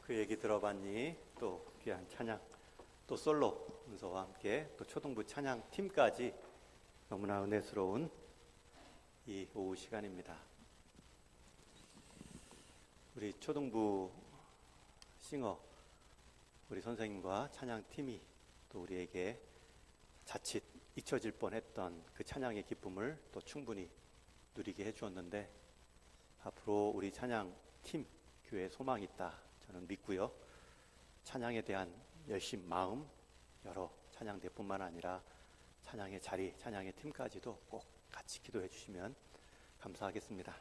그 얘기 들어봤니? 또 귀한 찬양, 또 솔로 은서와 함께 또 초등부 찬양 팀까지 너무나 은혜스러운 이 오후 시간입니다. 우리 초등부 싱어 우리 선생님과 찬양 팀이 또 우리에게 자칫 잊혀질 뻔했던 그 찬양의 기쁨을 또 충분히 누리게 해주었는데, 앞으로 우리 찬양 팀 교회에 소망이 있다 저는 믿고요. 찬양에 대한 열심 마음, 여러 찬양대뿐만 아니라 찬양의 자리, 찬양의 팀까지도 꼭 같이 기도해 주시면 감사하겠습니다.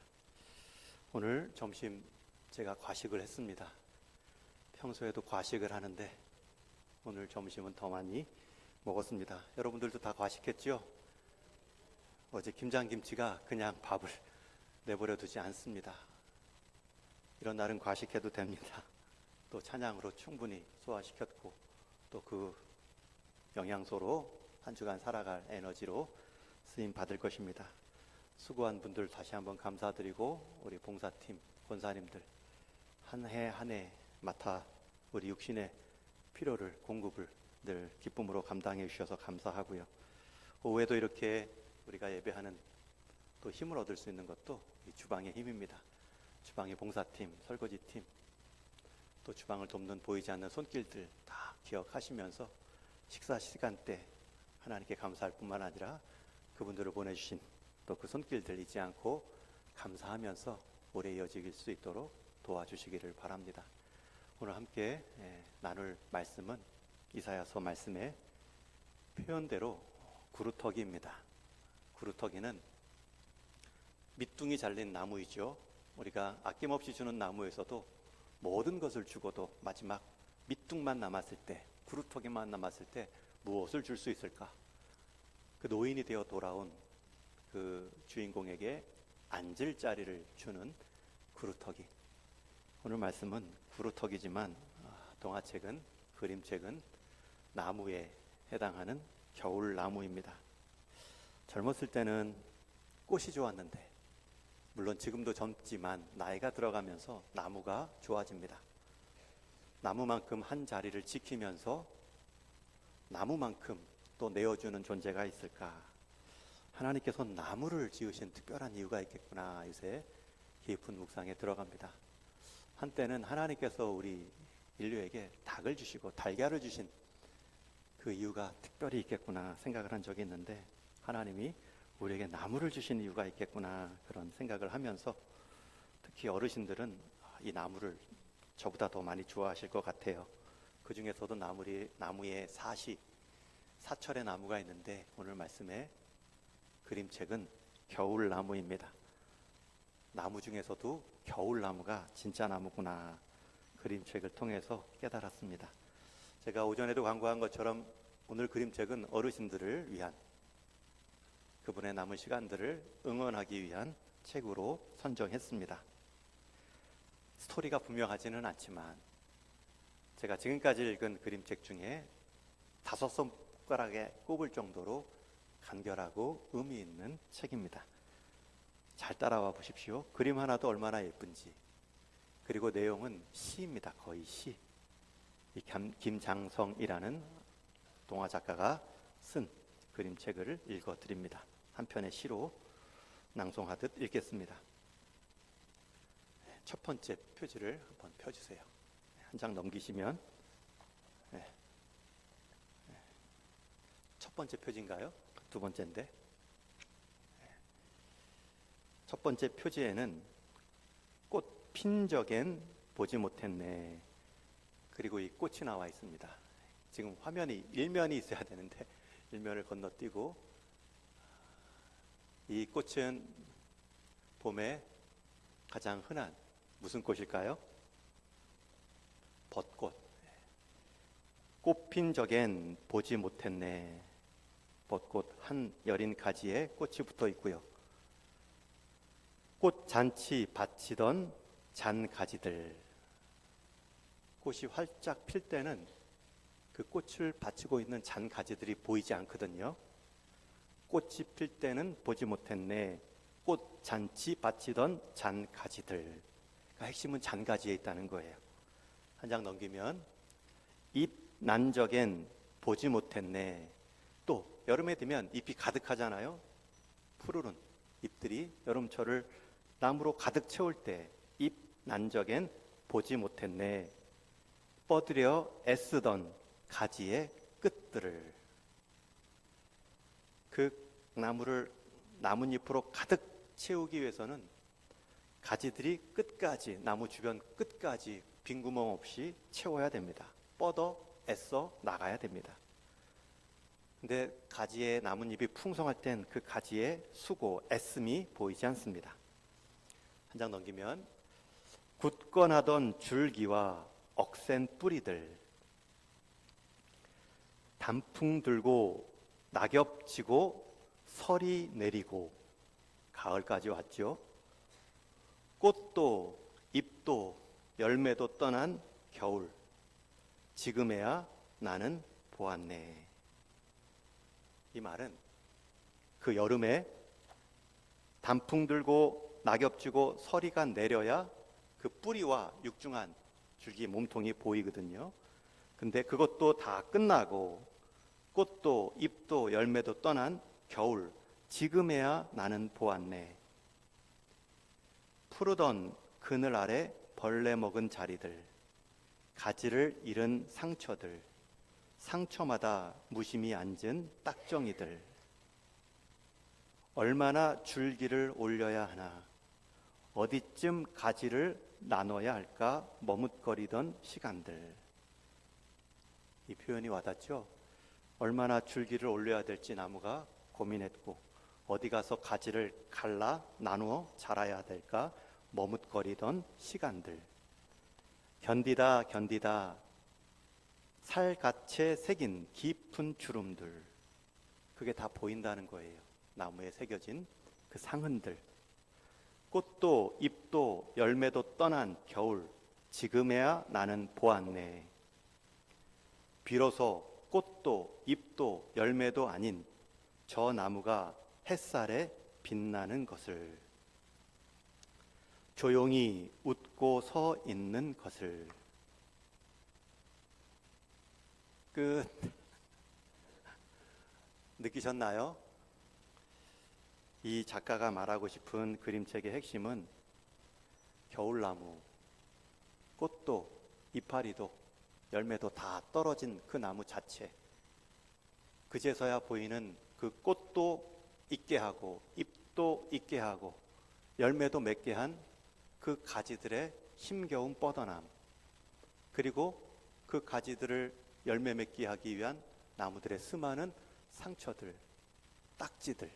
오늘 점심 제가 과식을 했습니다. 평소에도 과식을 하는데 오늘 점심은 더 많이 먹었습니다. 여러분들도 다 과식했죠? 어제 김장김치가 그냥 밥을 내버려 두지 않습니다. 이런 날은 과식해도 됩니다. 또 찬양으로 충분히 소화시켰고 또 그 영양소로 한 주간 살아갈 에너지로 쓰임 받을 것입니다. 수고한 분들 다시 한번 감사드리고, 우리 봉사팀 권사님들 한 해 한 해 맡아 우리 육신의 필요를, 공급을 늘 기쁨으로 감당해 주셔서 감사하고요. 오후에도 이렇게 우리가 예배하는 또 힘을 얻을 수 있는 것도 이 주방의 힘입니다. 주방의 봉사팀, 설거지팀, 또 주방을 돕는 보이지 않는 손길들 다 기억하시면서 식사 시간 때 하나님께 감사할 뿐만 아니라 그분들을 보내주신 또 그 손길들 잊지 않고 감사하면서 오래 이어질 수 있도록 도와주시기를 바랍니다. 오늘 함께 나눌 말씀은 이사야서 말씀의 표현대로 구루터기입니다. 구루터기는 밑둥이 잘린 나무이죠. 우리가 아낌없이 주는 나무에서도 모든 것을 주고도 마지막 밑둥만 남았을 때, 구루터기만 남았을 때 무엇을 줄 수 있을까? 그 노인이 되어 돌아온 그 주인공에게 앉을 자리를 주는 구루터기. 오늘 말씀은 구루터기지만 동화책은, 그림책은 나무에 해당하는 겨울나무입니다. 젊었을 때는 꽃이 좋았는데, 물론 지금도 젊지만 나이가 들어가면서 나무가 좋아집니다. 나무만큼 한 자리를 지키면서 나무만큼 또 내어주는 존재가 있을까? 하나님께서 나무를 지으신 특별한 이유가 있겠구나, 요새 깊은 묵상에 들어갑니다. 한때는 하나님께서 우리 인류에게 닭을 주시고 달걀을 주신 그 이유가 특별히 있겠구나 생각을 한 적이 있는데, 하나님이 우리에게 나무를 주신 이유가 있겠구나 그런 생각을 하면서, 특히 어르신들은 이 나무를 저보다 더 많이 좋아하실 것 같아요. 그 중에서도 나무에 사철의 나무가 있는데, 오늘 말씀의 그림책은 겨울나무입니다. 나무 중에서도 겨울나무가 진짜 나무구나, 그림책을 통해서 깨달았습니다. 제가 오전에도 광고한 것처럼 오늘 그림책은 어르신들을 위한, 그분의 남은 시간들을 응원하기 위한 책으로 선정했습니다. 스토리가 분명하지는 않지만 제가 지금까지 읽은 그림책 중에 5손가락에 꼽을 정도로 간결하고 의미 있는 책입니다. 잘 따라와 보십시오. 그림 하나도 얼마나 예쁜지. 그리고 내용은 시입니다. 거의 시. 이 김장성이라는 동화 작가가 쓴 그림책을 읽어드립니다. 한 편의 시로 낭송하듯 읽겠습니다. 첫 번째 표지를 한번 펴주세요. 한 장 넘기시면, 첫 번째 표지인가요? 두 번째인데, 첫 번째 표지에는 꽃 핀 적엔 보지 못했네, 그리고 이 꽃이 나와 있습니다. 지금 화면이 일면이 있어야 되는데 일면을 건너뛰고, 이 꽃은 봄에 가장 흔한 무슨 꽃일까요? 벚꽃. 꽃 핀 적엔 보지 못했네. 벚꽃 한 여린 가지에 꽃이 붙어 있고요. 꽃 잔치 바치던 잔 가지들. 꽃이 활짝 필 때는 그 꽃을 바치고 있는 잔 가지들이 보이지 않거든요. 꽃이 필 때는 보지 못했네. 꽃 잔치 바치던 잔 가지들. 그러니까 핵심은 잔 가지에 있다는 거예요. 한 장 넘기면 잎 난적엔 보지 못했네. 또 여름에 되면 잎이 가득하잖아요. 푸르른 잎들이 여름철을 나무로 가득 채울 때 잎 난적엔 보지 못했네. 뻗으려 애쓰던 가지의 끝들을. 그 나무를 나뭇잎으로 가득 채우기 위해서는 가지들이 끝까지, 나무 주변 끝까지 빈 구멍 없이 채워야 됩니다. 뻗어 애써 나가야 됩니다. 근데 가지의 나뭇잎이 풍성할 땐 그 가지의 수고, 애씀이 보이지 않습니다. 한 장 넘기면 굳건하던 줄기와 억센 뿌리들, 단풍 들고 낙엽 지고 설이 내리고 가을까지 왔죠. 꽃도 잎도 열매도 떠난 겨울, 지금에야 나는 보았네. 이 말은 그 여름에 단풍 들고 낙엽 지고 서리가 내려야 그 뿌리와 육중한 줄기 몸통이 보이거든요. 근데 그것도 다 끝나고 꽃도 잎도 열매도 떠난 겨울, 지금에야 나는 보았네. 푸르던 그늘 아래 벌레 먹은 자리들, 가지를 잃은 상처들, 상처마다 무심히 앉은 딱정이들. 얼마나 줄기를 올려야 하나, 어디쯤 가지를 나눠야 할까 머뭇거리던 시간들. 이 표현이 와닿죠? 얼마나 줄기를 올려야 될지 나무가 고민했고, 어디 가서 가지를 갈라 나누어 자라야 될까 머뭇거리던 시간들. 견디다 견디다 살갗에 새긴 깊은 주름들, 그게 다 보인다는 거예요. 나무에 새겨진 그 상흔들. 꽃도 잎도 열매도 떠난 겨울, 지금에야 나는 보았네. 비로소 꽃도 잎도 열매도 아닌 저 나무가 햇살에 빛나는 것을, 조용히 웃고 서 있는 것을. 끝. 느끼셨나요? 이 작가가 말하고 싶은 그림책의 핵심은 겨울나무, 꽃도 이파리도 열매도 다 떨어진 그 나무 자체, 그제서야 보이는 그 꽃도 있게 하고 잎도 있게 하고 열매도 맺게 한 그 가지들의 힘겨운 뻗어남, 그리고 그 가지들을 열매 맺게 하기 위한 나무들의 수많은 상처들, 딱지들,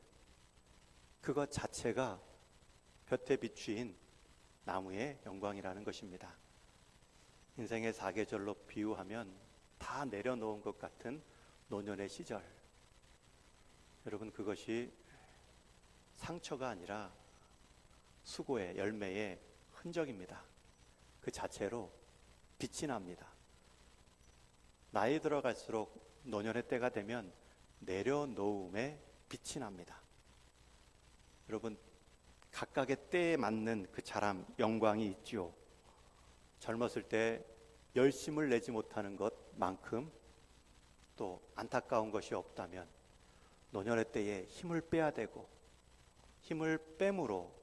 그것 자체가 볕에 비추인 나무의 영광이라는 것입니다. 인생의 사계절로 비유하면 다 내려놓은 것 같은 노년의 시절, 여러분, 그것이 상처가 아니라 수고의 열매의 흔적입니다. 그 자체로 빛이 납니다. 나이 들어갈수록 노년의 때가 되면 내려놓음의 빛이 납니다. 여러분, 각각의 때에 맞는 그 자람, 영광이 있지요. 젊었을 때 열심을 내지 못하는 것만큼 또 안타까운 것이 없다면 노년의 때에 힘을 빼야 되고 힘을 뺨으로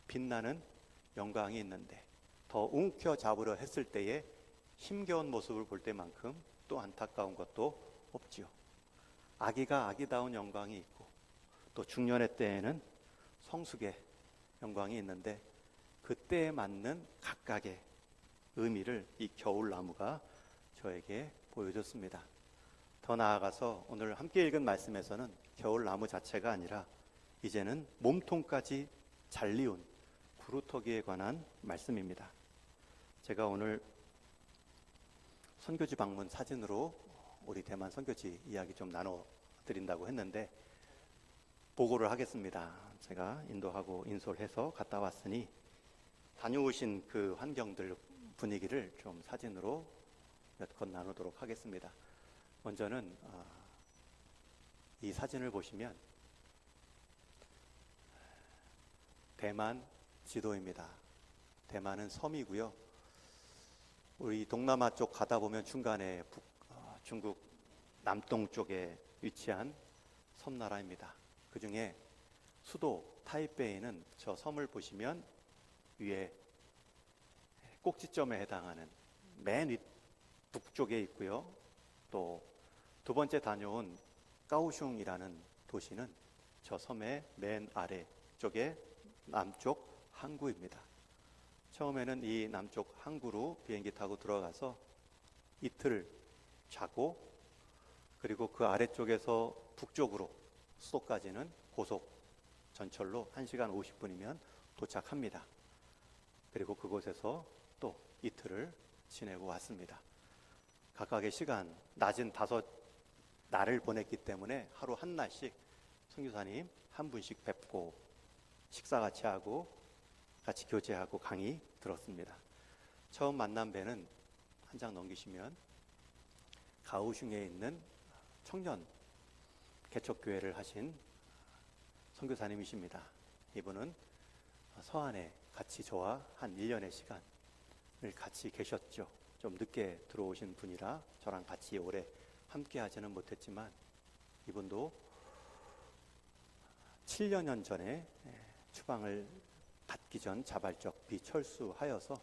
빛나는 영광이 있는데, 더 움켜잡으려 했을 때에 힘겨운 모습을 볼 때만큼 또 안타까운 것도 없지요. 아기가 아기다운 영광이 있고 또 중년의 때에는 성숙의 영광이 있는데, 그 때에 맞는 각각의 의미를 이 겨울나무가 저에게 보여줬습니다. 더 나아가서 오늘 함께 읽은 말씀에서는 겨울나무 자체가 아니라 이제는 몸통까지 잘리운 구루터기에 관한 말씀입니다. 제가 오늘 선교지 방문 사진으로 우리 대만 선교지 이야기 좀 나눠드린다고 했는데 보고를 하겠습니다. 제가 인도하고 인솔해서 갔다 왔으니 다녀오신 그 환경들, 분위기를 좀 사진으로 몇 컷 나누도록 하겠습니다. 먼저는 이 사진을 보시면 대만 지도입니다. 대만은 섬이고요. 우리 동남아 쪽 가다 보면 중간에 중국 남동쪽에 위치한 섬나라입니다. 그 중에 수도 타이베이는 저 섬을 보시면 위에 꼭지점에 해당하는 맨 북쪽에 있고요. 또 두 번째 다녀온 까오슝이라는 도시는 저 섬의 맨 아래쪽에 남쪽 항구입니다. 처음에는 이 남쪽 항구로 비행기 타고 들어가서 이틀 자고, 그리고 그 아래쪽에서 북쪽으로 수도까지는 고속 전철로 1시간 50분이면 도착합니다. 그리고 그곳에서 또 이틀을 지내고 왔습니다. 각각의 시간, 낮은 5날을 보냈기 때문에 하루 한 날씩 선교사님 한 분씩 뵙고 식사 같이 하고 같이 교제하고 강의 들었습니다. 처음 만난 배는 한 장 넘기시면 가오슝에 있는 청년 개척교회를 하신 선교사님이십니다. 이분은 서안에 같이 저와 한 1년의 시간을 같이 계셨죠. 좀 늦게 들어오신 분이라 저랑 같이 오래 함께 하지는 못했지만, 이분도 7년 전에 추방을 받기 전 자발적 비철수하여서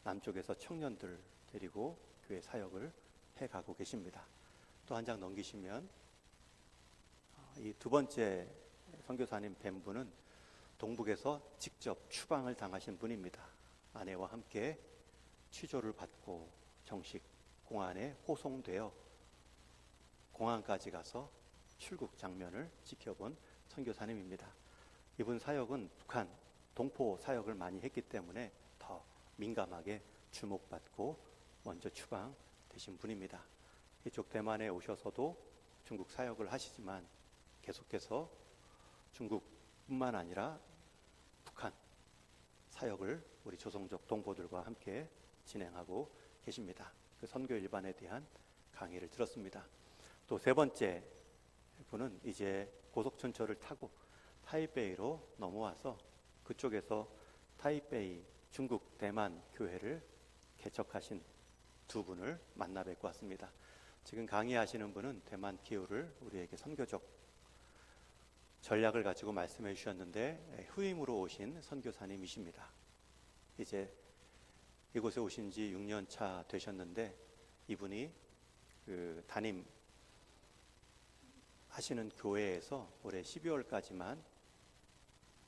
남쪽에서 청년들 데리고 교회 사역을 해가고 계십니다. 또 한 장 넘기시면 이 두 번째 선교사님 뵌 분은 동북에서 직접 추방을 당하신 분입니다. 아내와 함께 취조를 받고 정식 공안에 호송되어 공항까지 가서 출국 장면을 지켜본 선교사님입니다. 이분 사역은 북한 동포 사역을 많이 했기 때문에 더 민감하게 주목받고 먼저 추방되신 분입니다. 이쪽 대만에 오셔서도 중국 사역을 하시지만 계속해서 중국뿐만 아니라 북한 사역을 우리 조성적 동포들과 함께 진행하고 계십니다. 그 선교 일반에 대한 강의를 들었습니다. 또 세 번째 분은 이제 고속전철을 타고 타이베이로 넘어와서 그쪽에서 타이베이 중국 대만 교회를 개척하신 두 분을 만나 뵙고 왔습니다. 지금 강의하시는 분은 대만 기후를 우리에게 선교적 전략을 가지고 말씀해 주셨는데 후임으로 오신 선교사님이십니다. 이제 이곳에 오신 지 6년 차 되셨는데 이분이 그 담임 하시는 교회에서 올해 12월까지만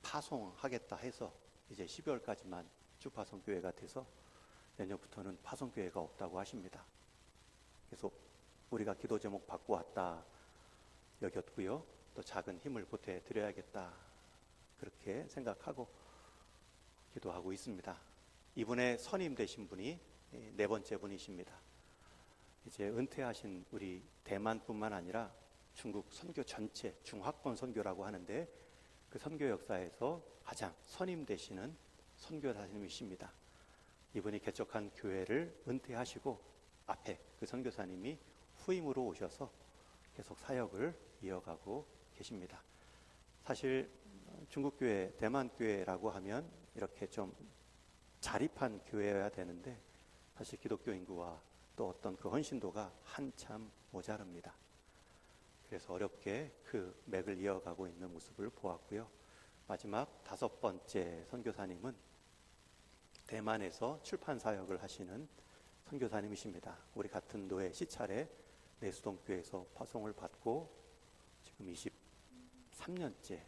파송하겠다 해서 이제 12월까지만 주파송 교회가 돼서 내년부터는 파송 교회가 없다고 하십니다. 그래서 우리가 기도 제목 받고 왔다 여겼고요. 또 작은 힘을 보태 드려야겠다 그렇게 생각하고 기도하고 있습니다. 이분의 선임 되신 분이 네 번째 분이십니다. 이제 은퇴하신 우리 대만뿐만 아니라 중국 선교 전체 중화권 선교라고 하는데 그 선교 역사에서 가장 선임 되시는 선교사님이십니다. 이분이 개척한 교회를 은퇴하시고 앞에 그 선교사님이 후임으로 오셔서 계속 사역을 이어가고 계십니다. 사실 중국교회, 대만교회라고 하면 이렇게 좀 자립한 교회여야 되는데 사실 기독교 인구와 또 어떤 그 헌신도가 한참 모자릅니다. 그래서 어렵게 그 맥을 이어가고 있는 모습을 보았고요. 마지막 다섯 번째 선교사님은 대만에서 출판 사역을 하시는 선교사님이십니다. 우리 같은 노예 시찰에 내수동교회에서 파송을 받고 지금 23년째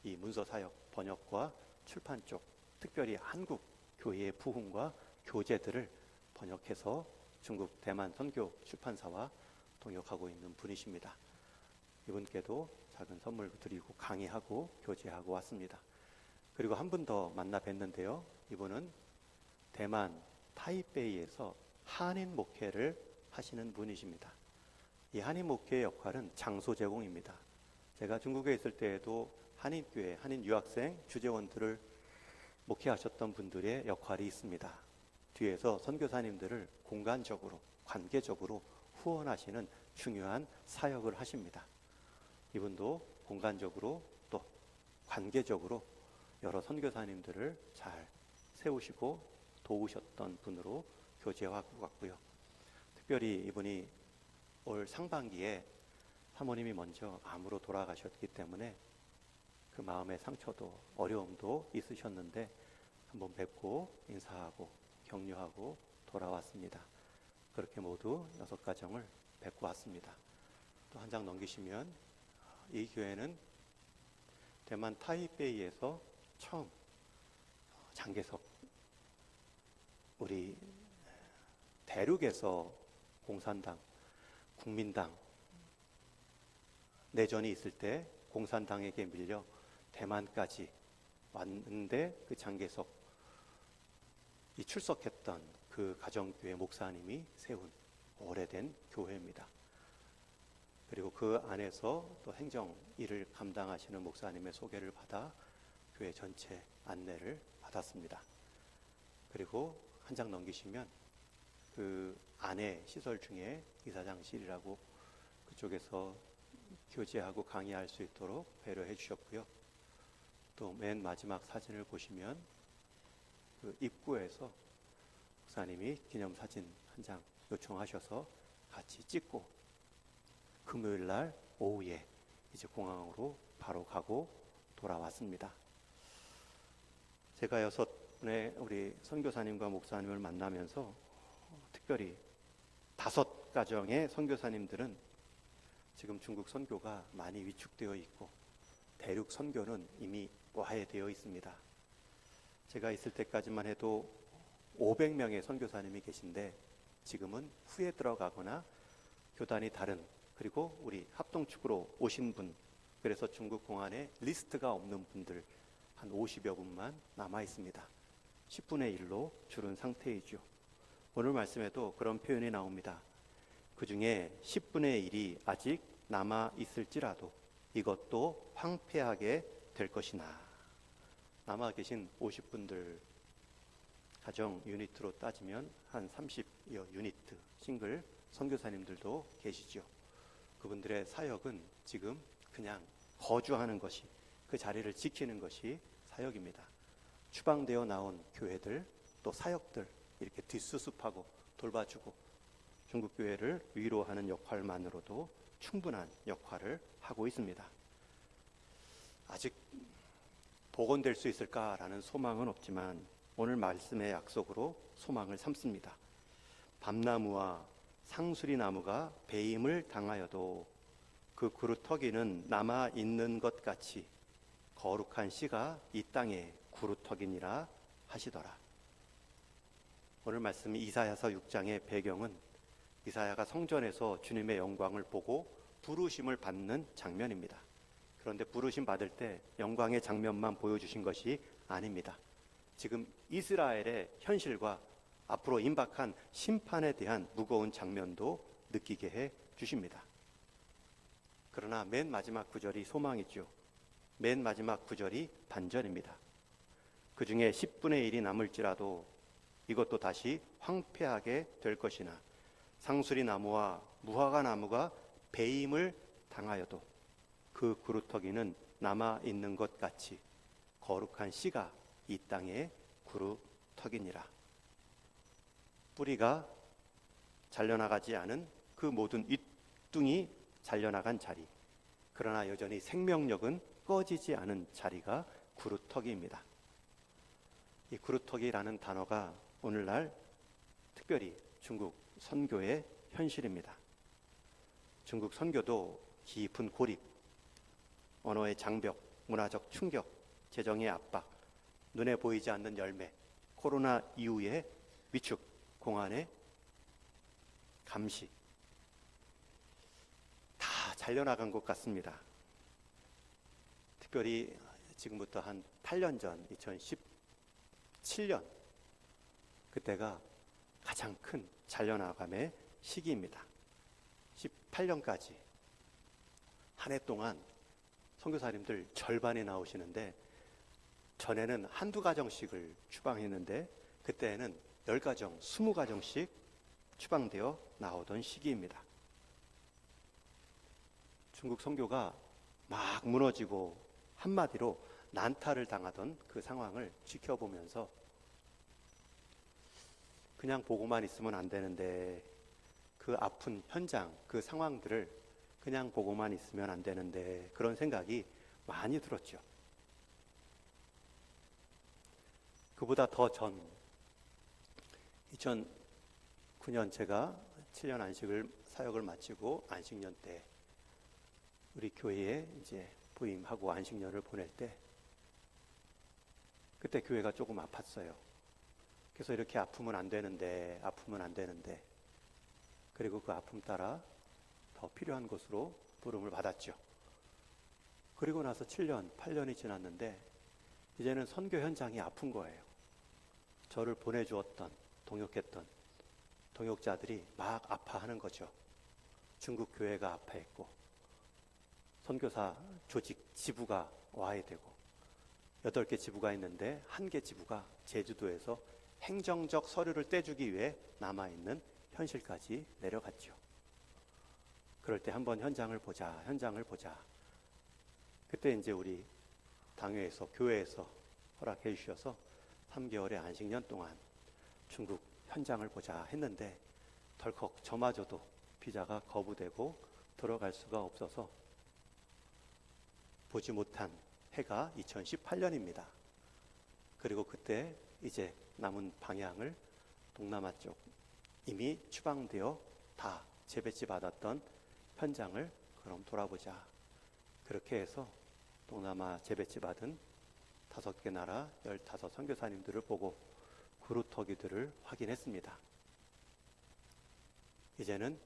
이 문서 사역 번역과 출판 쪽, 특별히 한국 교회의 부흥과 교재들을 번역해서 중국 대만 선교 출판사와 동역하고 있는 분이십니다. 이분께도 작은 선물 드리고 강의하고 교제하고 왔습니다. 그리고 한 분 더 만나 뵀는데요. 이분은 대만 타이베이에서 한인 목회를 하시는 분이십니다. 이 한인 목회의 역할은 장소 제공입니다. 제가 중국에 있을 때에도 한인교회, 한인 유학생, 주재원들을 목회하셨던 분들의 역할이 있습니다. 뒤에서 선교사님들을 공간적으로, 관계적으로 후원하시는 중요한 사역을 하십니다. 이분도 공간적으로 또 관계적으로 여러 선교사님들을 잘 세우시고 도우셨던 분으로 교제하고 갔고요. 특별히 이분이 올 상반기에 사모님이 먼저 암으로 돌아가셨기 때문에 그 마음의 상처도 어려움도 있으셨는데 한번 뵙고 인사하고 격려하고 돌아왔습니다. 그렇게 모두 6가정을 뵙고 왔습니다. 또 한 장 넘기시면 이 교회는 대만 타이베이에서 처음 장개석 우리 대륙에서 공산당, 국민당 내전이 있을 때 공산당에게 밀려 대만까지 왔는데 그 장개석이 출석했던 그 가정교회 목사님이 세운 오래된 교회입니다. 그리고 그 안에서 또 행정 일을 감당하시는 목사님의 소개를 받아 교회 전체 안내를 받았습니다. 그리고 한 장 넘기시면 그 안에 시설 중에 이사장실이라고 그쪽에서 교제하고 강의할 수 있도록 배려해 주셨고요. 또 맨 마지막 사진을 보시면 그 입구에서 목사님이 기념사진 한 장 요청하셔서 같이 찍고 금요일 날 오후에 이제 공항으로 바로 가고 돌아왔습니다. 제가 6분의 우리 선교사님과 목사님을 만나면서 특별히 5가정의 선교사님들은 지금 중국 선교가 많이 위축되어 있고 대륙 선교는 이미 와해되어 있습니다. 제가 있을 때까지만 해도 500명의 선교사님이 계신데 지금은 후에 들어가거나 교단이 다른 그리고 우리 합동축으로 오신 분, 그래서 중국 공안에 리스트가 없는 분들 한 50여 분만 남아 있습니다. 10분의 1로 줄은 상태이죠. 오늘 말씀에도 그런 표현이 나옵니다. 그 중에 10분의 1이 아직 남아 있을지라도 이것도 황폐하게 될 것이나. 남아 계신 50분들 가정 유니트로 따지면 한 30여 유니트 싱글 선교사님들도 계시죠. 그분들의 사역은 지금 그냥 거주하는 것이, 그 자리를 지키는 것이 사역입니다. 추방되어 나온 교회들 또 사역들 이렇게 뒷수습하고 돌봐주고 중국 교회를 위로하는 역할만으로도 충분한 역할을 하고 있습니다. 아직 복원될 수 있을까라는 소망은 없지만 오늘 말씀의 약속으로 소망을 삼습니다. 밤나무와 상수리나무가 배임을 당하여도 그 구루터기는 남아 있는 것 같이 거룩한 씨가 이 땅에 구루터기니라 하시더라. 오늘 말씀 이사야서 6장의 배경은 이사야가 성전에서 주님의 영광을 보고 부르심을 받는 장면입니다. 그런데 부르심 받을 때 영광의 장면만 보여주신 것이 아닙니다. 지금 이스라엘의 현실과 앞으로 임박한 심판에 대한 무거운 장면도 느끼게 해 주십니다. 그러나 맨 마지막 구절이 소망이죠. 맨 마지막 구절이 반전입니다. 그 중에 10분의 1이 남을지라도 이것도 다시 황폐하게 될 것이나 상수리 나무와 무화과 나무가 배임을 당하여도 그 구루터기는 남아 있는 것 같이 거룩한 씨가 이 땅에 구루터기니라. 뿌리가 잘려나가지 않은 그 모든 윗둥이 잘려나간 자리, 그러나 여전히 생명력은 꺼지지 않은 자리가 구루터기입니다. 이 구루터기라는 단어가 오늘날 특별히 중국 선교의 현실입니다. 중국 선교도 깊은 고립, 언어의 장벽, 문화적 충격, 재정의 압박, 눈에 보이지 않는 열매, 코로나 이후의 위축, 공안의 감시, 다 잘려나간 것 같습니다. 특별히 지금부터 한 8년 전 2017년 그때가 가장 큰 잘려나감의 시기입니다. 18년까지 한 해 동안 선교사님들 절반이 나오시는데 전에는 한두 가정씩을 추방했는데 그때는 10가정, 20가정씩 추방되어 나오던 시기입니다. 중국 선교가 막 무너지고 한마디로 난타를 당하던 그 상황을 지켜보면서 그냥 보고만 있으면 안 되는데, 그 아픈 현장, 그 상황들을 그냥 보고만 있으면 안 되는데, 그런 생각이 많이 들었죠. 그보다 더 전, 2009년 제가 7년 사역을 마치고 안식년 때 우리 교회에 이제 부임하고 안식년을 보낼 때, 그때 교회가 조금 아팠어요. 그래서 이렇게 아프면 안 되는데, 그리고 그 아픔 따라 더 필요한 곳으로 부름을 받았죠. 그리고 나서 7년, 8년이 지났는데 이제는 선교 현장이 아픈 거예요. 저를 보내주었던, 동역했던 동역자들이 막 아파하는 거죠. 중국 교회가 아파했고, 선교사 조직 지부가 와해되고, 8개 지부가 있는데 1개 지부가 제주도에서 행정적 서류를 떼주기 위해 남아있는 현실까지 내려갔죠. 그럴 때 한번 현장을 보자. 그때 이제 우리 당회에서, 교회에서 허락해 주셔서 3개월의 안식년 동안 중국 현장을 보자 했는데, 덜컥 저마저도 비자가 거부되고 들어갈 수가 없어서 보지 못한 해가 2018년입니다. 그리고 그때 이제 남은 방향을 동남아 쪽, 이미 추방되어 다 재배치 받았던 현장을 그럼 돌아보자. 그렇게 해서 동남아 재배치 받은 5개 나라 15 선교사님들을 보고 구루터기들을 확인했습니다. 이제는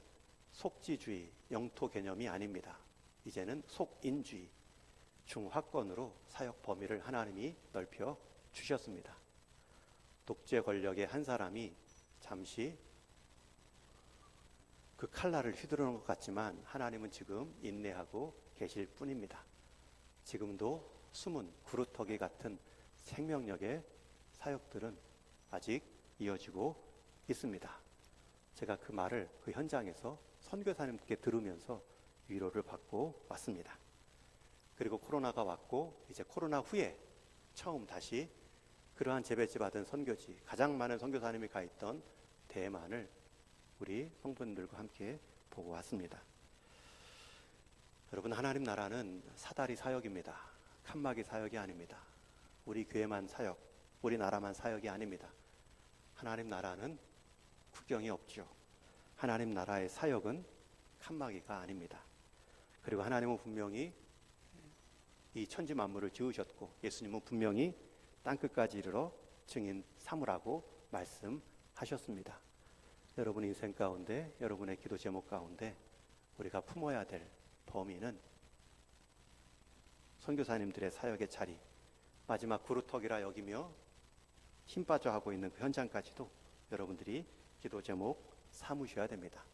속지주의, 영토 개념이 아닙니다. 이제는 속인주의, 중화권으로 사역 범위를 하나님이 넓혀 주셨습니다. 독재 권력의 한 사람이 잠시 그 칼날을 휘두르는 것 같지만 하나님은 지금 인내하고 계실 뿐입니다. 지금도 숨은 구루터기 같은 생명력의 사역들은 아직 이어지고 있습니다. 제가 그 말을 그 현장에서 선교사님께 들으면서 위로를 받고 왔습니다. 그리고 코로나가 왔고, 이제 코로나 후에 처음 다시 그러한 재배치 받은 선교지, 가장 많은 선교사님이 가 있던 대만을 우리 성도님들과 함께 보고 왔습니다. 여러분, 하나님 나라는 사다리 사역입니다. 칸막이 사역이 아닙니다. 우리 교회만 사역, 우리 나라만 사역이 아닙니다. 하나님 나라는 국경이 없죠. 하나님 나라의 사역은 칸막이가 아닙니다. 그리고 하나님은 분명히 이 천지 만물을 지으셨고, 예수님은 분명히 땅끝까지 이르러 증인 삼으라고 말씀하셨습니다. 여러분 인생 가운데, 여러분의 기도 제목 가운데 우리가 품어야 될 범위는 선교사님들의 사역의 자리, 마지막 구루터기라 여기며 힘 빠져 하고 있는 그 현장까지도 여러분들이 기도 제목 삼으셔야 됩니다.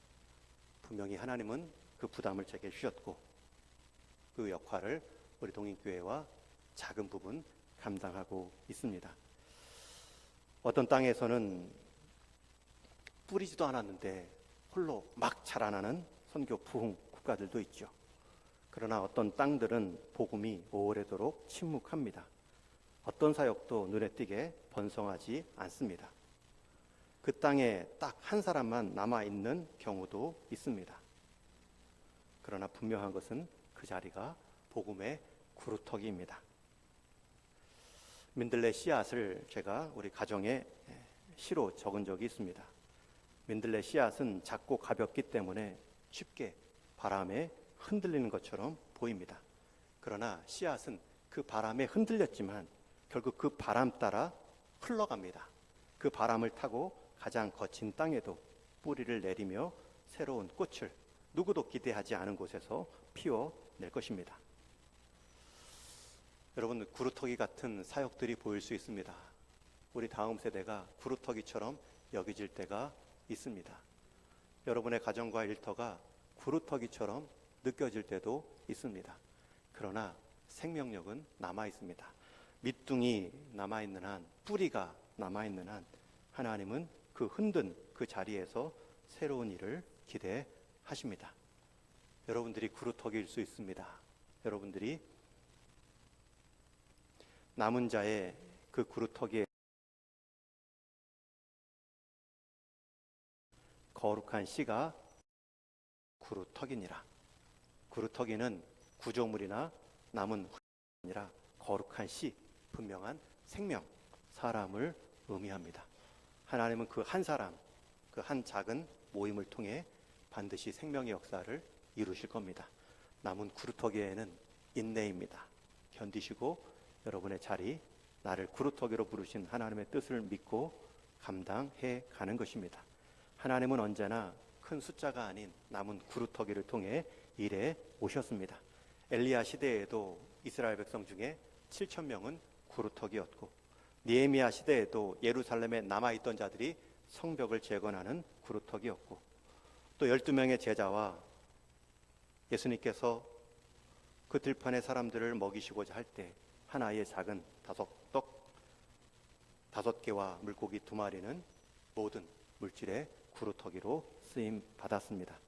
분명히 하나님은 그 부담을 제게 주셨고, 그 역할을 우리 동인교회와 작은 부분 감당하고 있습니다. 어떤 땅에서는 뿌리지도 않았는데 홀로 막 자라나는 선교 부흥 국가들도 있죠. 그러나 어떤 땅들은 복음이 오래도록 침묵합니다. 어떤 사역도 눈에 띄게 번성하지 않습니다. 그 땅에 딱 한 사람만 남아있는 경우도 있습니다. 그러나 분명한 것은 그 자리가 복음의 구루터기입니다. 민들레 씨앗을 제가 우리 가정에 시로 적은 적이 있습니다. 민들레 씨앗은 작고 가볍기 때문에 쉽게 바람에 흔들리는 것처럼 보입니다. 그러나 씨앗은 그 바람에 흔들렸지만 결국 그 바람 따라 흘러갑니다. 그 바람을 타고 가장 거친 땅에도 뿌리를 내리며 새로운 꽃을 누구도 기대하지 않은 곳에서 피워낼 것입니다. 여러분, 구루터기 같은 사역들이 보일 수 있습니다. 우리 다음 세대가 구루터기처럼 여겨질 때가 있습니다. 여러분의 가정과 일터가 구루터기처럼 느껴질 때도 있습니다. 그러나 생명력은 남아 있습니다. 밑둥이 남아 있는 한, 뿌리가 남아 있는 한, 하나님은 그 흔든 그 자리에서 새로운 일을 기대하십니다. 여러분들이 구루터기일 수 있습니다. 여러분들이 남은 자의 그 구루터기에 거룩한 씨가 구루터기니라. 구루터기는 구조물이나 남은 아니라 거룩한 씨, 분명한 생명, 사람을 의미합니다. 하나님은 그 한 사람, 그 한 작은 모임을 통해 반드시 생명의 역사를 이루실 겁니다. 남은 구루터기에는 인내입니다. 견디시고 여러분의 자리, 나를 구루터기로 부르신 하나님의 뜻을 믿고 감당해 가는 것입니다. 하나님은 언제나 큰 숫자가 아닌 남은 구루터기를 통해 일해 오셨습니다. 엘리야 시대에도 이스라엘 백성 중에 7천 명은 구루터기였고, 느헤미야 시대에도 예루살렘에 남아있던 자들이 성벽을 재건하는 구루터기였고, 또 12명의 제자와 예수님께서 그 들판의 사람들을 먹이시고자 할 때 하나의 작은 5개와 물고기 2마리는 모든 물질의 구루터기로 쓰임 받았습니다.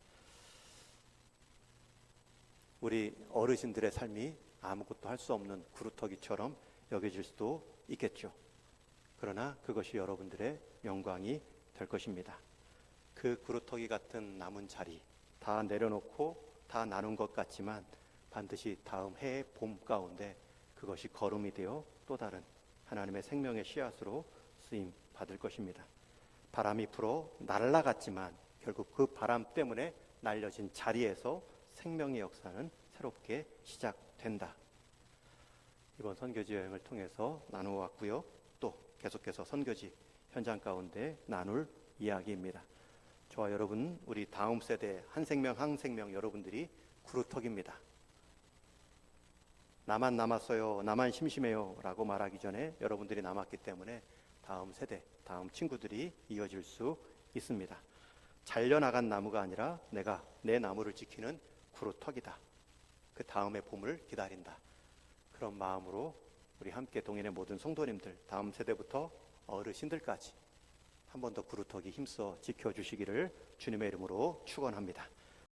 우리 어르신들의 삶이 아무것도 할 수 없는 구루터기처럼 여겨질 수도 있겠죠. 그러나 그것이 여러분들의 영광이 될 것입니다. 그 구루터기 같은 남은 자리 다 내려놓고 다 나눈 것 같지만 반드시 다음 해의 봄 가운데 그것이 거름이 되어 또 다른 하나님의 생명의 씨앗으로 쓰임 받을 것입니다. 바람이 불어 날아갔지만 결국 그 바람 때문에 날려진 자리에서 생명의 역사는 새롭게 시작된다. 이번 선교지 여행을 통해서 나누어 왔고요. 또 계속해서 선교지 현장 가운데 나눌 이야기입니다. 저와 여러분, 우리 다음 세대 한 생명 한 생명 여러분들이 구루터기입니다. 나만 남았어요, 나만 심심해요 라고 말하기 전에 여러분들이 남았기 때문에 다음 세대, 다음 친구들이 이어질 수 있습니다. 잘려나간 나무가 아니라 내가 내 나무를 지키는 구루터기다. 그 다음의 봄을 기다린다. 그런 마음으로 우리 함께 동행의 모든 성도님들, 다음 세대부터 어르신들까지 한 번 더 구루터기 힘써 지켜주시기를 주님의 이름으로 축원합니다.